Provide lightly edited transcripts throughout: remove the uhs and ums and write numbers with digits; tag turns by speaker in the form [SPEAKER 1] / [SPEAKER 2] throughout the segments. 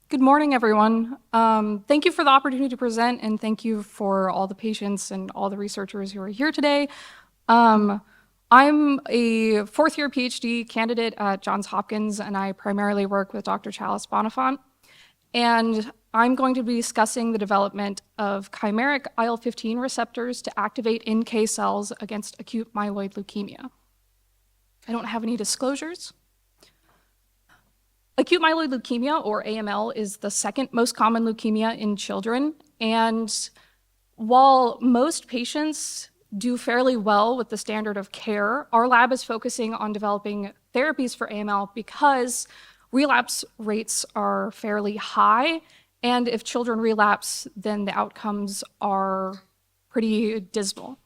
[SPEAKER 1] Good morning, everyone. Thank you for the opportunity to present, and thank you for all the patients and all the researchers who are here today. I'm a fourth-year PhD candidate at Johns Hopkins, and I primarily work with Dr. Chalice Bonifant. And I'm going to be discussing the development of chimeric IL-15 receptors to activate NK cells against acute myeloid leukemia. I don't have any disclosures. Acute myeloid leukemia, or AML, is the second most common leukemia in children. And while most patients do fairly well with the standard of care, our lab is focusing on developing therapies for AML because relapse rates are fairly high. And if children relapse, then the outcomes are pretty dismal.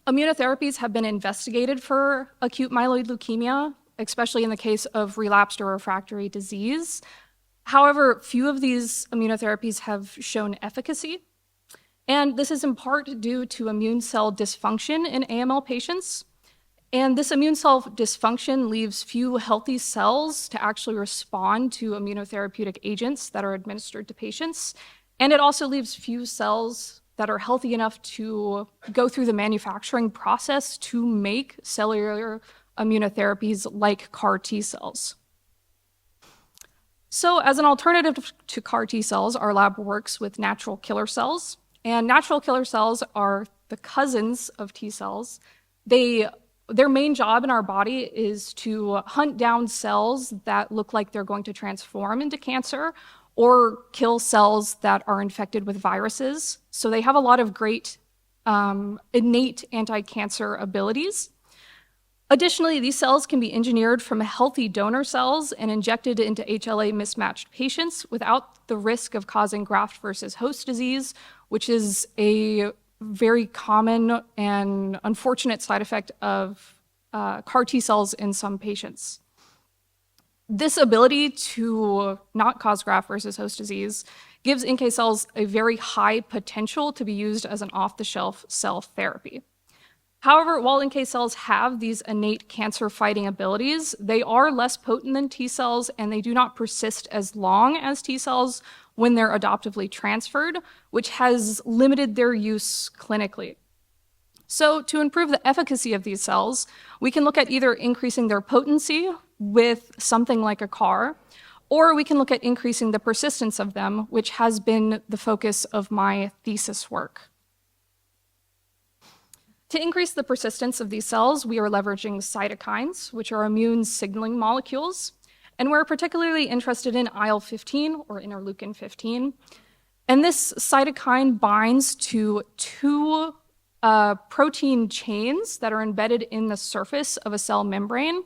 [SPEAKER 1] Immunotherapies have been investigated for acute myeloid leukemia, especially in the case of relapsed or refractory disease. However, few of these immunotherapies have shown efficacy, and this is in part due to immune cell dysfunction in AML patients. And this immune cell dysfunction leaves few healthy cells to actually respond to immunotherapeutic agents that are administered to patients, and it also leaves few cells that are healthy enough to go through the manufacturing process to make cellular immunotherapies like CAR T cells. So as an alternative to CAR T cells, our lab works with natural killer cells. And natural killer cells are the cousins of T cells. Their main job in our body is to hunt down cells that look like they're going to transform into cancer or kill cells that are infected with viruses. So they have a lot of great innate anti-cancer abilities. Additionally, these cells can be engineered from healthy donor cells and injected into HLA mismatched patients without the risk of causing graft versus host disease, which is a very common and unfortunate side effect of CAR T cells in some patients. This ability to not cause graft versus host disease gives NK cells a very high potential to be used as an off-the-shelf cell therapy. However, while NK cells have these innate cancer-fighting abilities, they are less potent than T cells, and they do not persist as long as T cells when they're adoptively transferred, which has limited their use clinically. So to improve the efficacy of these cells, we can look at either increasing their potency with something like a CAR, or we can look at increasing the persistence of them, which has been the focus of my thesis work. To increase the persistence of these cells, we are leveraging cytokines, which are immune signaling molecules, and we're particularly interested in IL-15 or interleukin-15. And this cytokine binds to two protein chains that are embedded in the surface of a cell membrane.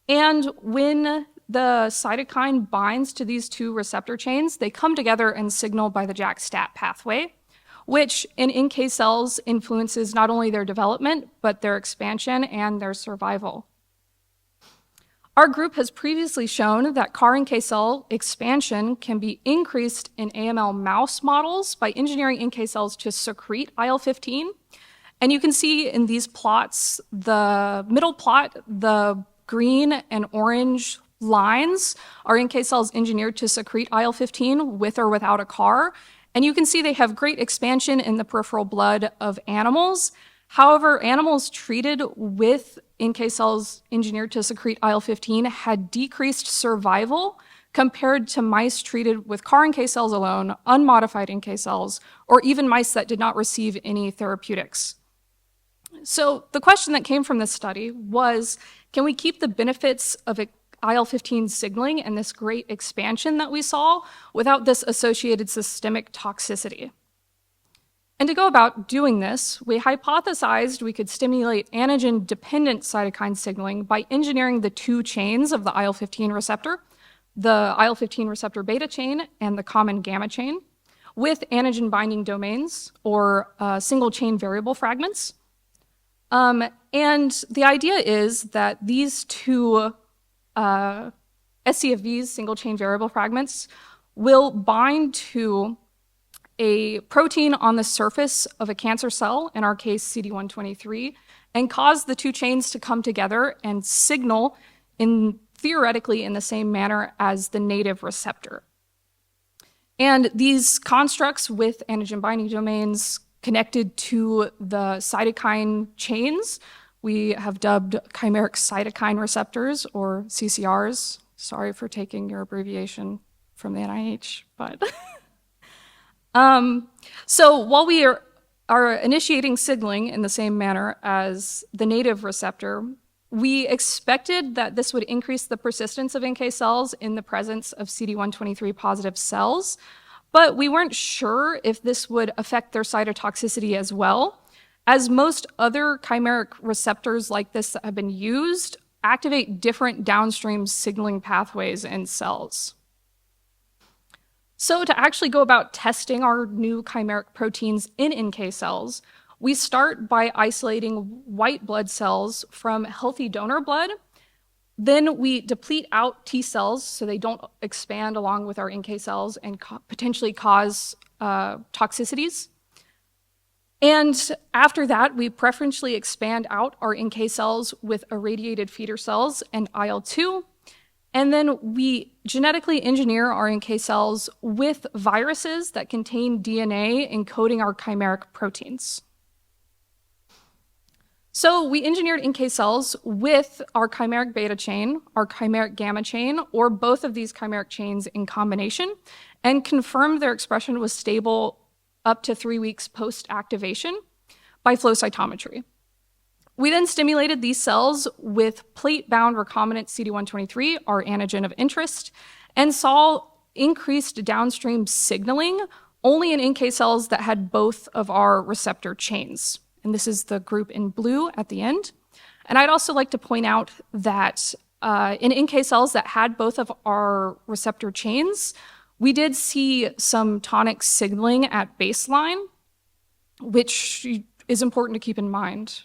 [SPEAKER 1] And when the cytokine binds to these two receptor chains, they come together and signal by the JAK-STAT pathway, which in NK cells influences not only their development, but their expansion and their survival. Our group has previously shown that CAR-NK cell expansion can be increased in AML mouse models by engineering NK cells to secrete IL-15. And you can see in these plots, the middle plot, the green and orange lines are NK cells engineered to secrete IL-15 with or without a CAR. And you can see they have great expansion in the peripheral blood of animals. However, animals treated with NK cells engineered to secrete IL-15 had decreased survival compared to mice treated with CAR-NK cells alone, unmodified NK cells, or even mice that did not receive any therapeutics. So the question that came from this study was, can we keep the benefits of IL-15 signaling and this great expansion that we saw without this associated systemic toxicity? And to go about doing this, we hypothesized we could stimulate antigen-dependent cytokine signaling by engineering the two chains of the IL-15 receptor, the IL-15 receptor beta chain and the common gamma chain, with antigen-binding domains or single-chain variable fragments. And the idea is that these two scFvs, single-chain variable fragments, will bind to a protein on the surface of a cancer cell, in our case CD123, and cause the two chains to come together and signal theoretically in the same manner as the native receptor. And these constructs with antigen binding domains connected to the cytokine chains, we have dubbed chimeric cytokine receptors, or CCRs. Sorry for taking your abbreviation from the NIH, but so while we are initiating signaling in the same manner as the native receptor, we expected that this would increase the persistence of NK cells in the presence of CD123 positive cells, but we weren't sure if this would affect their cytotoxicity as well, as most other chimeric receptors like this that have been used activate different downstream signaling pathways in cells. So to actually go about testing our new chimeric proteins in NK cells, we start by isolating white blood cells from healthy donor blood. Then we deplete out T cells so they don't expand along with our NK cells and potentially cause toxicities. And after that, we preferentially expand out our NK cells with irradiated feeder cells and IL-2. And then we genetically engineer our NK cells with viruses that contain DNA encoding our chimeric proteins. So we engineered NK cells with our chimeric beta chain, our chimeric gamma chain, or both of these chimeric chains in combination, and confirmed their expression was stable up to 3 weeks post-activation by flow cytometry. We then stimulated these cells with plate-bound recombinant CD123, our antigen of interest, and saw increased downstream signaling only in NK cells that had both of our receptor chains. And this is the group in blue at the end. And I'd also like to point out that in NK cells that had both of our receptor chains, we did see some tonic signaling at baseline, which is important to keep in mind.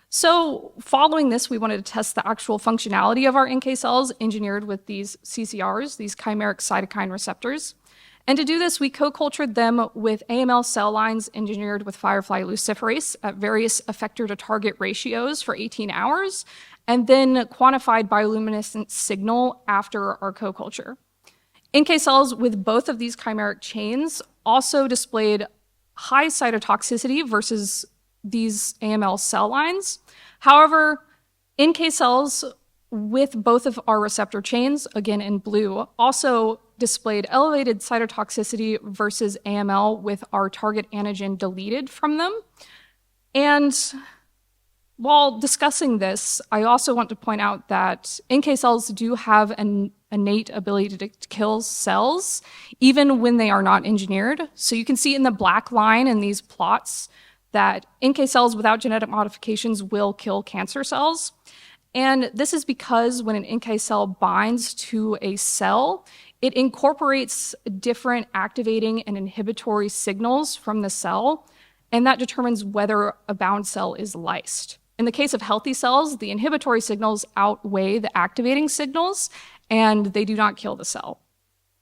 [SPEAKER 1] So following this, we wanted to test the actual functionality of our NK cells engineered with these CCRs, these chimeric cytokine receptors. And to do this, we co-cultured them with AML cell lines engineered with firefly luciferase at various effector to target ratios for 18 hours, and then quantified bioluminescent signal after our co-culture. NK cells with both of these chimeric chains also displayed high cytotoxicity versus these AML cell lines. However, NK cells with both of our receptor chains, again in blue, also displayed elevated cytotoxicity versus AML with our target antigen deleted from them. And while discussing this, I also want to point out that NK cells do have an innate ability to kill cells, even when they are not engineered. So you can see in the black line in these plots that NK cells without genetic modifications will kill cancer cells. And this is because when an NK cell binds to a cell, it incorporates different activating and inhibitory signals from the cell, and that determines whether a bound cell is lysed. In the case of healthy cells, the inhibitory signals outweigh the activating signals, and they do not kill the cell.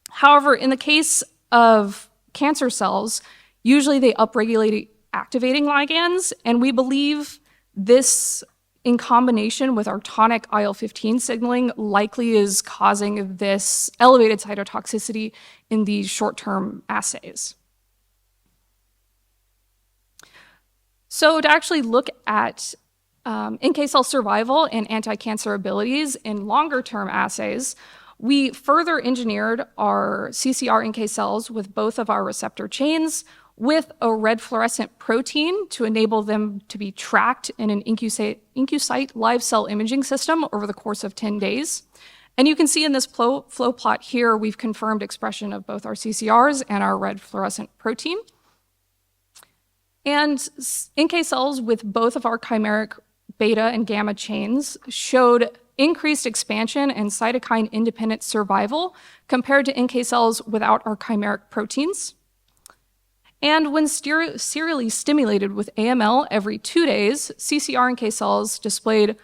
[SPEAKER 1] However, in the case of cancer cells, usually they upregulate activating ligands, and we believe this in combination with our tonic IL-15 signaling likely is causing this elevated cytotoxicity in these short-term assays. So to actually look at NK cell survival and anti-cancer abilities in longer-term assays, we further engineered our CCR NK cells with both of our receptor chains with a red fluorescent protein to enable them to be tracked in an IncuCyte live cell imaging system over the course of 10 days. And you can see in this flow plot here, we've confirmed expression of both our CCRs and our red fluorescent protein. And NK cells with both of our chimeric beta and gamma chains showed increased expansion and cytokine-independent survival compared to NK cells without our chimeric proteins. And when serially stimulated with AML every 2 days, CCR NK cells displayed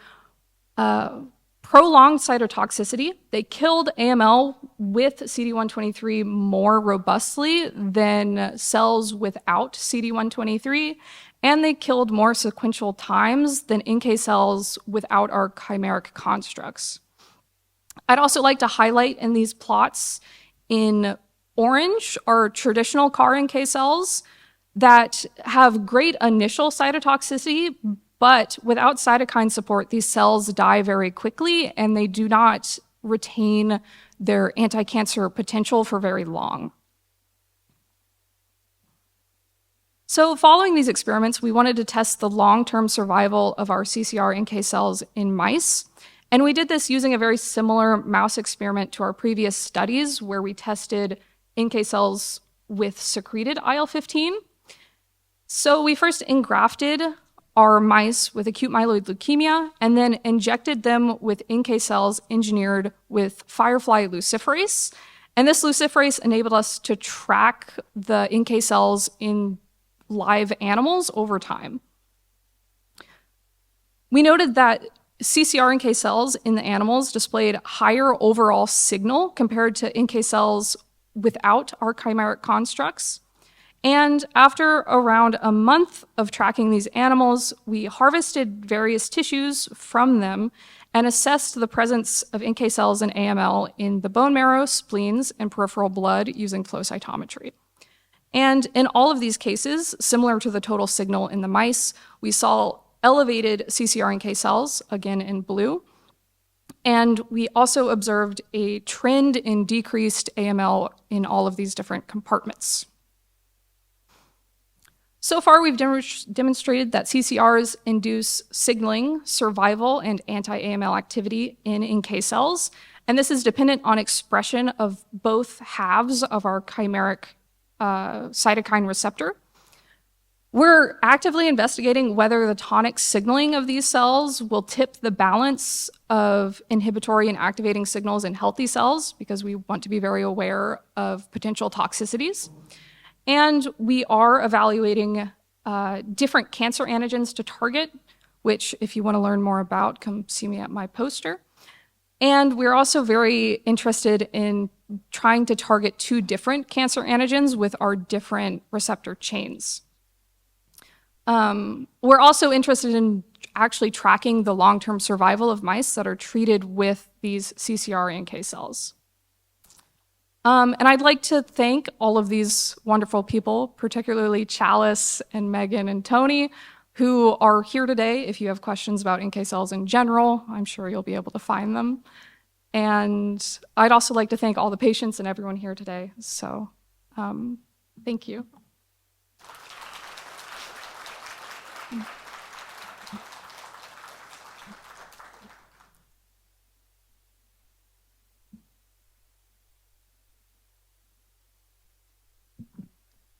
[SPEAKER 1] prolonged cytotoxicity. They killed AML with CD123 more robustly than cells without CD123, and they killed more sequential times than NK cells without our chimeric constructs. I'd also like to highlight in these plots In orange are traditional CAR-NK cells that have great initial cytotoxicity, but without cytokine support, these cells die very quickly and they do not retain their anti-cancer potential for very long. So following these experiments, we wanted to test the long-term survival of our CCR-NK cells in mice. And we did this using a very similar mouse experiment to our previous studies where we tested NK cells with secreted IL-15. So we first engrafted our mice with acute myeloid leukemia and then injected them with NK cells engineered with firefly luciferase. And this luciferase enabled us to track the NK cells in live animals over time. We noted that CCR-NK cells in the animals displayed higher overall signal compared to NK cells without our chimeric constructs. And after around a month of tracking these animals, we harvested various tissues from them and assessed the presence of NK cells and AML in the bone marrow, spleens, and peripheral blood using flow cytometry. And in all of these cases, similar to the total signal in the mice, we saw elevated CCR-NK cells, again in blue, and we also observed a trend in decreased AML in all of these different compartments. So far, we've demonstrated that CCRs induce signaling, survival, and anti-AML activity in NK cells, and this is dependent on expression of both halves of our chimeric cytokine receptor. We're actively investigating whether the tonic signaling of these cells will tip the balance of inhibitory and activating signals in healthy cells, because we want to be very aware of potential toxicities. And we are evaluating different cancer antigens to target, which if you want to learn more about, come see me at my poster. And we're also very interested in trying to target 2 different cancer antigens with our different receptor chains. We're also interested in actually tracking the long-term survival of mice that are treated with these CCR-NK cells. And I'd like to thank all of these wonderful people, particularly Chalice and Megan and Tony, who are here today. If you have questions about NK cells in general, I'm sure you'll be able to find them. And I'd also like to thank all the patients and everyone here today. So thank you.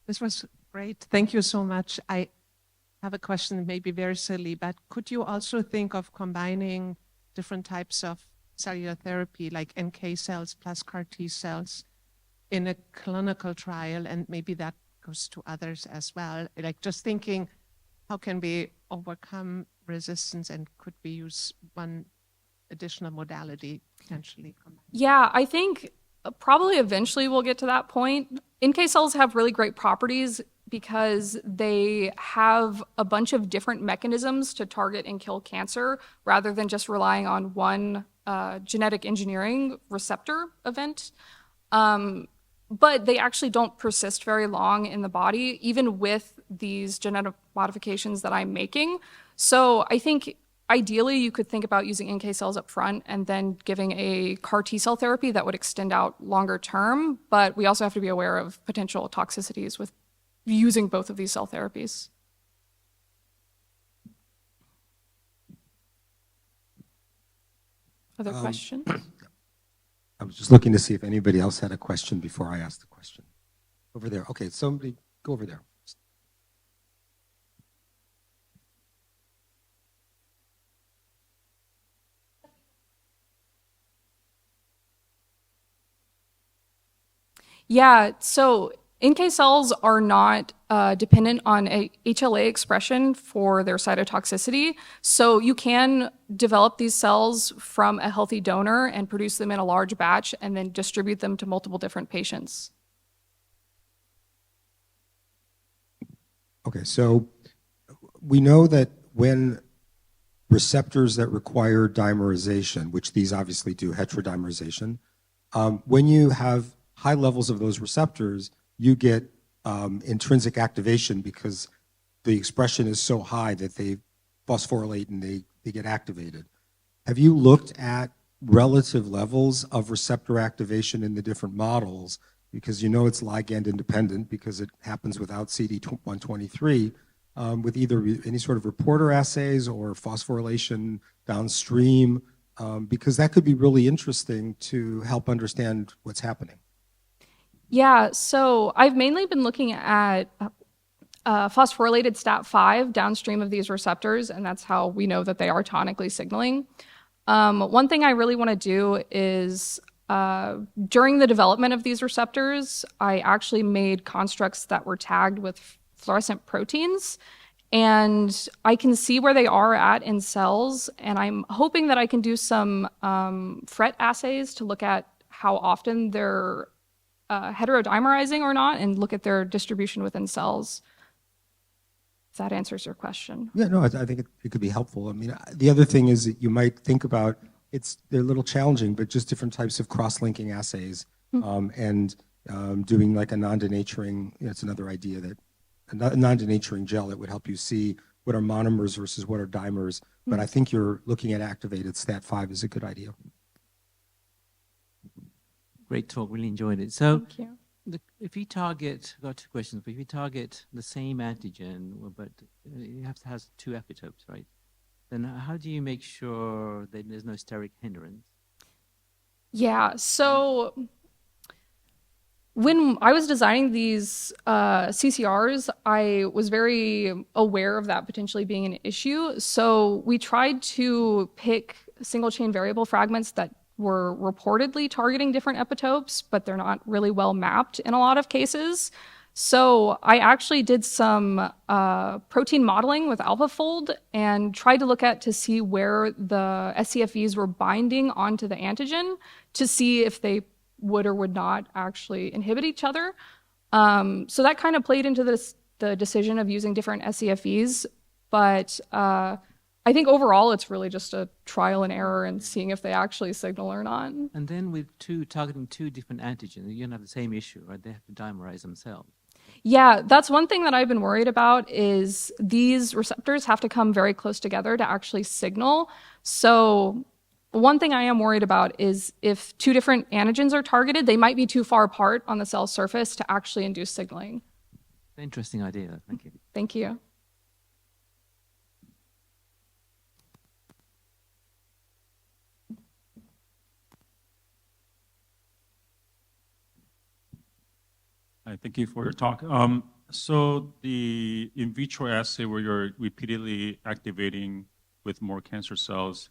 [SPEAKER 2] This was great. Thank you so much. I have a question, maybe very silly, but could you also think of combining different types of cellular therapy, like NK cells plus CAR T cells, in a clinical trial? And maybe that goes to others as well. Like just thinking, how can we overcome resistance, and could we use one additional modality potentially?
[SPEAKER 1] Yeah, I think probably eventually we'll get to that point. NK cells have really great properties because they have a bunch of different mechanisms to target and kill cancer rather than just relying on one genetic engineering receptor event. But they actually don't persist very long in the body, even with these genetic modifications that I'm making. So I think ideally you could think about using NK cells up front and then giving a CAR T cell therapy that would extend out longer term, but we also have to be aware of potential toxicities with using both of these cell therapies. Other questions?
[SPEAKER 3] I was just looking to see if anybody else had a question before I asked the question. Over there. Okay, somebody go over there.
[SPEAKER 1] Yeah, so NK cells are not dependent on a HLA expression for their cytotoxicity. So you can develop these cells from a healthy donor and produce them in a large batch and then distribute them to multiple different patients.
[SPEAKER 3] Okay, so we know that when receptors that require dimerization, which these obviously do, heterodimerization, when you have high levels of those receptors, you get intrinsic activation because the expression is so high that they phosphorylate and they get activated. Have you looked at relative levels of receptor activation in the different models? Because you know it's ligand independent because it happens without CD123, with either any sort of reporter assays or phosphorylation downstream, because that could be really interesting to help understand what's happening.
[SPEAKER 1] Yeah, so I've mainly been looking at phosphorylated STAT5 downstream of these receptors, and that's how we know that they are tonically signaling. One thing I really want to do is during the development of these receptors, I actually made constructs that were tagged with fluorescent proteins, and I can see where they are at in cells, and I'm hoping that I can do some FRET assays to look at how often they're heterodimerizing or not, and look at their distribution within cells. If that answers your question.
[SPEAKER 3] Yeah, no, I think it could be helpful. I mean, the other thing is that you might think about, they're a little challenging, but just different types of cross-linking assays, and doing like a non-denaturing, it's another idea that a non-denaturing gel that would help you see what are monomers versus what are dimers. But I think you're looking at activated STAT5 is a good idea.
[SPEAKER 4] Great talk, really enjoyed it. So
[SPEAKER 1] Thank you.
[SPEAKER 4] if you target, I've got two questions, but if you target the same antigen, but you have to have two epitopes, right? Then how do you make sure that there's no steric hindrance?
[SPEAKER 1] Yeah, so when I was designing these CCRs, I was very aware of that potentially being an issue. So we tried to pick single chain variable fragments that were reportedly targeting different epitopes, but they're not really well mapped in a lot of cases. So I actually did some protein modeling with AlphaFold and tried to look at to see where the scFvs were binding onto the antigen to see if they would or would not actually inhibit each other. So that kind of played into the decision of using different scFvs, but I think overall it's really just a trial and error and seeing if they actually signal or not.
[SPEAKER 4] And then with targeting two different antigens, you don't have the same issue, right? They have to dimerize themselves.
[SPEAKER 1] Yeah, that's one thing that I've been worried about is these receptors have to come very close together to actually signal. So one thing I am worried about is if two different antigens are targeted, they might be too far apart on the cell surface to actually induce signaling.
[SPEAKER 4] Interesting idea. Thank you.
[SPEAKER 1] Thank you.
[SPEAKER 5] Hi, thank you for your talk. So the in vitro assay where you're repeatedly activating with more cancer cells,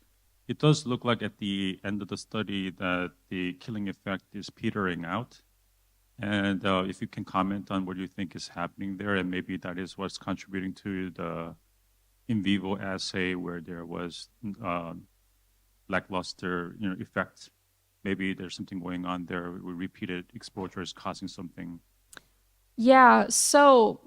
[SPEAKER 5] it does look like at the end of the study that the killing effect is petering out. And if you can comment on what you think is happening there, and maybe that is what's contributing to the in vivo assay where there was lackluster effect. Maybe there's something going on there with repeated exposures causing something.
[SPEAKER 1] Yeah, so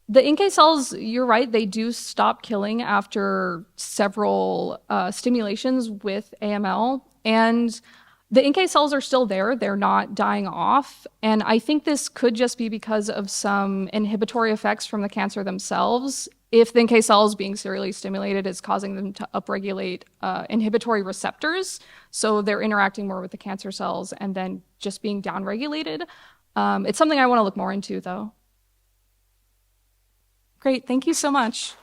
[SPEAKER 1] the NK cells, you're right, they do stop killing after several stimulations with AML. And the NK cells are still there, they're not dying off. And I think this could just be because of some inhibitory effects from the cancer themselves. If the NK cells being serially stimulated is causing them to upregulate inhibitory receptors, so they're interacting more with the cancer cells and then just being downregulated. It's something I want to look more into, though. Great, thank you so much.